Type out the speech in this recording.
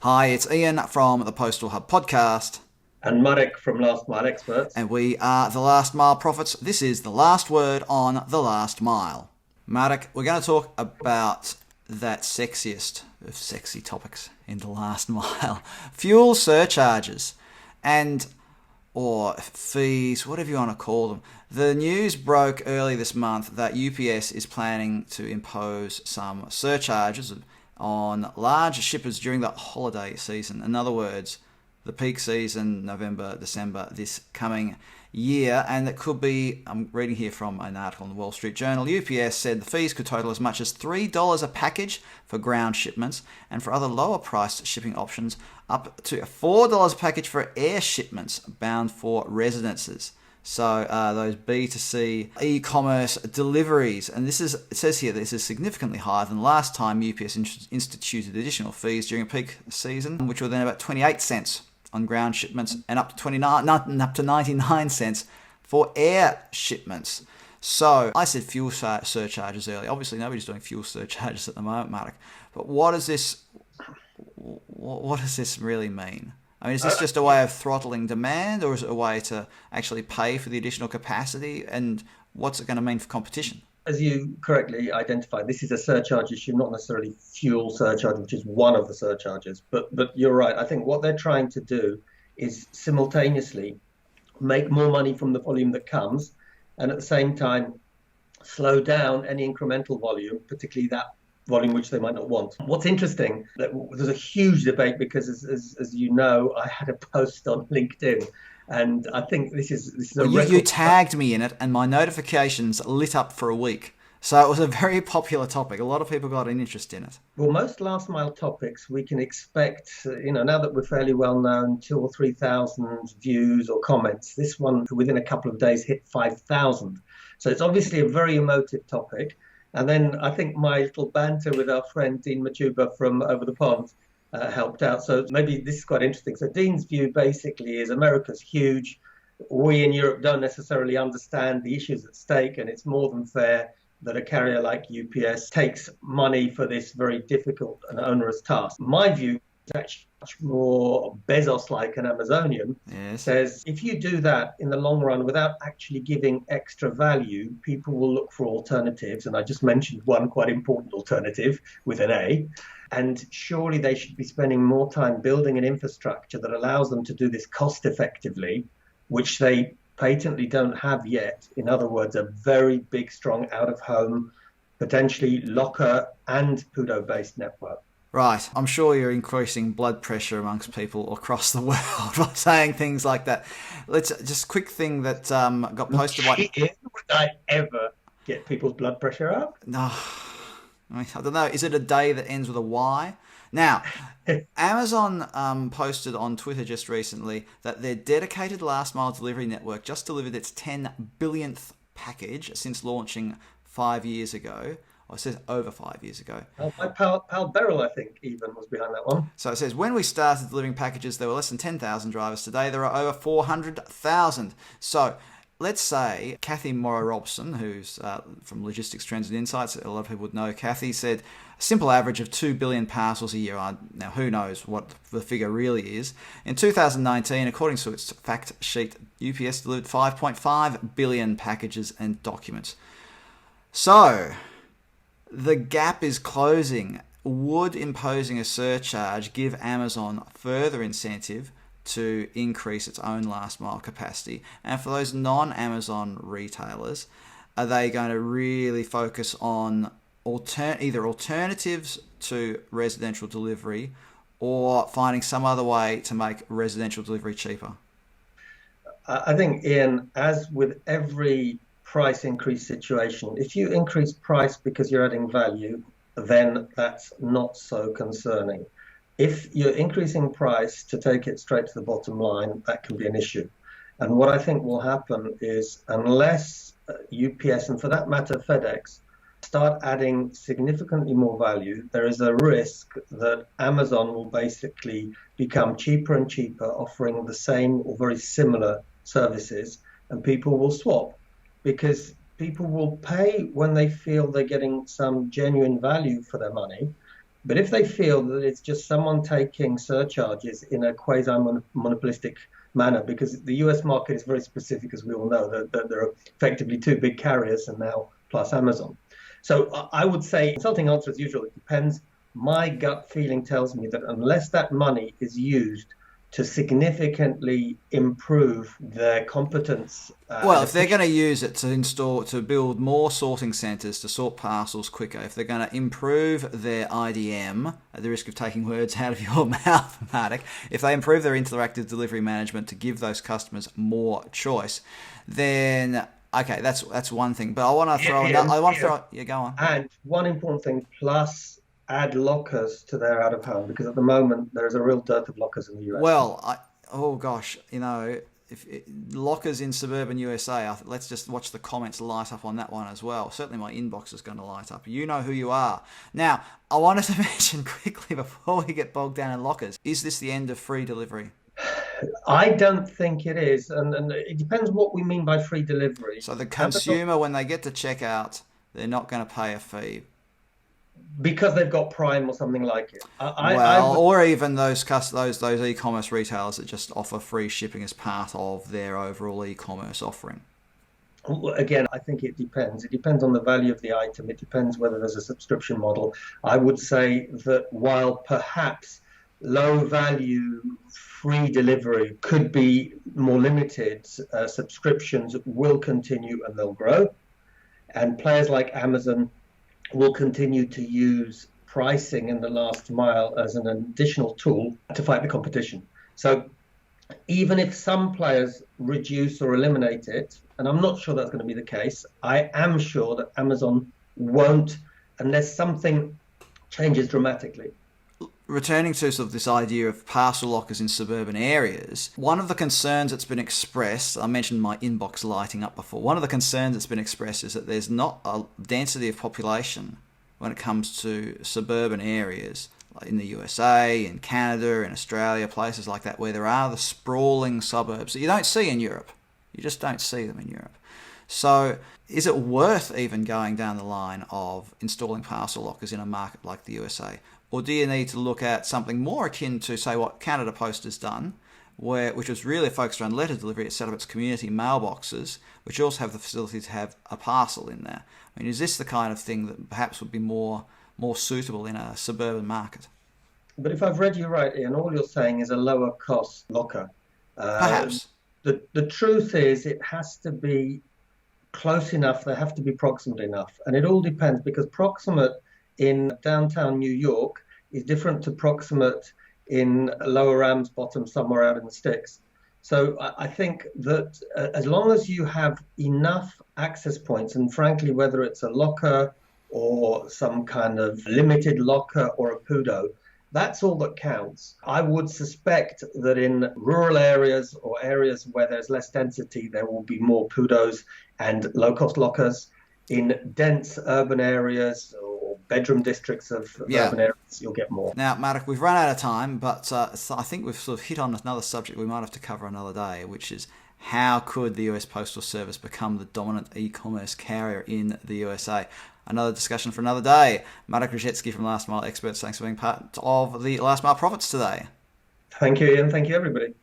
Hi, it's Ian from the Postal Hub podcast. And Marek from Last Mile Experts. And we are the Last Mile Prophets. This is the last word on the last mile. Marek, we're going to talk about that sexiest of sexy topics in the last mile. Fuel surcharges or fees, whatever you want to call them. The news broke early this month that UPS is planning to impose some surcharges on large shippers during the holiday season. In other words, the peak season, November, December, this coming year. And it could be, I'm reading here from an article in the Wall Street Journal, UPS said the fees could total as much as $3 a package for ground shipments, and for other lower priced shipping options, up to $4 a package for air shipments bound for residences. So those B2C e-commerce deliveries, and it says here this is significantly higher than last time UPS instituted additional fees during peak season, which were then about 28 cents on ground shipments and up to 99 cents for air shipments. So I said fuel surcharges earlier. Obviously, nobody's doing fuel surcharges at the moment, Mark. But what does this really mean? I mean, is this just a way of throttling demand, or is it a way to actually pay for the additional capacity? And what's it going to mean for competition? As you correctly identified, this is a surcharge issue, not necessarily fuel surcharge, which is one of the surcharges. But you're right. I think what they're trying to do is simultaneously make more money from the volume that comes, and at the same time slow down any incremental volume, particularly that volume which they might not want. What's interesting, there's a huge debate because, as you know, I had a post on LinkedIn, and I think this is a record. You tagged me in it, and my notifications lit up for a week. So it was a very popular topic. A lot of people got an interest in it. Well, most last mile topics we can expect, now that we're fairly well known, 2,000 or 3,000 views or comments. This one, within a couple of days, hit 5,000. So it's obviously a very emotive topic. And then I think my little banter with our friend Dean Machuba from over the pond helped out. So maybe this is quite interesting. So Dean's view basically is America's huge. We in Europe don't necessarily understand the issues at stake, and it's more than fair that a carrier like UPS takes money for this very difficult and onerous task. My view is actually much more Bezos-like and Amazonian. Yes. Says if you do that in the long run without actually giving extra value, people will look for alternatives. And I just mentioned one quite important alternative with an A. And surely they should be spending more time building an infrastructure that allows them to do this cost effectively, which they patently don't have yet. In other words, a very big, strong out-of-home, potentially locker and PUDO-based network. Right. I'm sure you're increasing blood pressure amongst people across the world by saying things like that. Let's just quick thing that got posted. Would I ever get people's blood pressure up? No. I don't know. Is it a day that ends with a Y? Now, Amazon posted on Twitter just recently that their dedicated last mile delivery network just delivered its 10 billionth package since launching 5 years ago. Or it says over 5 years ago. My pal Beryl, I think, even was behind that one. So it says, when we started delivering packages, there were less than 10,000 drivers. Today, there are over 400,000. So let's say Kathy Morrow-Robson, who's from Logistics Trends and Insights, a lot of people would know Kathy, said a simple average of 2 billion parcels a year. Now, who knows what the figure really is. In 2019, according to its fact sheet, UPS delivered 5.5 billion packages and documents. So the gap is closing. Would imposing a surcharge give Amazon further incentive to increase its own last mile capacity? And for those non-Amazon retailers, are they going to really focus on either alternatives to residential delivery or finding some other way to make residential delivery cheaper? I think, Ian, as with every price increase situation, if you increase price because you're adding value, then that's not so concerning. If you're increasing price to take it straight to the bottom line, that can be an issue. And what I think will happen is, unless UPS, and for that matter FedEx, start adding significantly more value, there is a risk that Amazon will basically become cheaper and cheaper, offering the same or very similar services, and people will swap, because people will pay when they feel they're getting some genuine value for their money. But if they feel that it's just someone taking surcharges in a quasi-monopolistic manner, because the US market is very specific, as we all know, that there are effectively two big carriers and now plus Amazon. So I would say, consulting answer as usual, it depends. My gut feeling tells me that unless that money is used to significantly improve their competence. Well, if they're going to use it to build more sorting centres to sort parcels quicker, if they're going to improve their IDM, at the risk of taking words out of your mouth, Martic, if they improve their interactive delivery management to give those customers more choice, then okay, that's one thing. But I want to throw, yeah, go on. And one important thing, plus add lockers to their out of home, because at the moment there's a real dearth of lockers in the US. Well, oh gosh, lockers in suburban USA, let's just watch the comments light up on that one as well. Certainly my inbox is going to light up. You know who you are. Now, I wanted to mention quickly before we get bogged down in lockers, is this the end of free delivery? I don't think it is, and it depends what we mean by free delivery. So the consumer, when they get to checkout, they're not going to pay a fee. Because they've got Prime or something like it. Or even those e-commerce retailers that just offer free shipping as part of their overall e-commerce offering. Again, I think it depends. It depends on the value of the item. It depends whether there's a subscription model. I would say that while perhaps low value free delivery could be more limited, subscriptions will continue and they'll grow. And players like Amazon will continue to use pricing in the last mile as an additional tool to fight the competition. So even if some players reduce or eliminate it, and I'm not sure that's going to be the case, I am sure that Amazon won't unless something changes dramatically. Returning to sort of this idea of parcel lockers in suburban areas, one of the concerns that's been expressed, I mentioned my inbox lighting up before, one of the concerns that's been expressed is that there's not a density of population when it comes to suburban areas like in the USA, in Canada, in Australia, places like that, where there are the sprawling suburbs that you don't see in Europe. You just don't see them in Europe. So is it worth even going down the line of installing parcel lockers in a market like the USA? Or do you need to look at something more akin to, say, what Canada Post has done, which was really focused around letter delivery? It set up its community mailboxes, which also have the facility to have a parcel in there. I mean, is this the kind of thing that perhaps would be more suitable in a suburban market? But if I've read you right, Ian, all you're saying is a lower cost locker. Perhaps. The truth is it has to be close enough, they have to be proximate enough. And it all depends, because proximate in downtown New York is different to proximate in Lower Ramsbottom, somewhere out in the sticks. So I think that as long as you have enough access points, and frankly, whether it's a locker or some kind of limited locker or a PUDO, that's all that counts. I would suspect that in rural areas or areas where there's less density, there will be more PUDOs and low-cost lockers. In dense urban areas or bedroom districts of urban areas, you'll get more. Now, Martic, we've run out of time, but I think we've sort of hit on another subject we might have to cover another day, which is how could the US Postal Service become the dominant e-commerce carrier in the USA? Another discussion for another day. Martic Rzycki from Last Mile Experts, thanks for being part of the Last Mile Profits today. Thank you, Ian. Thank you, everybody.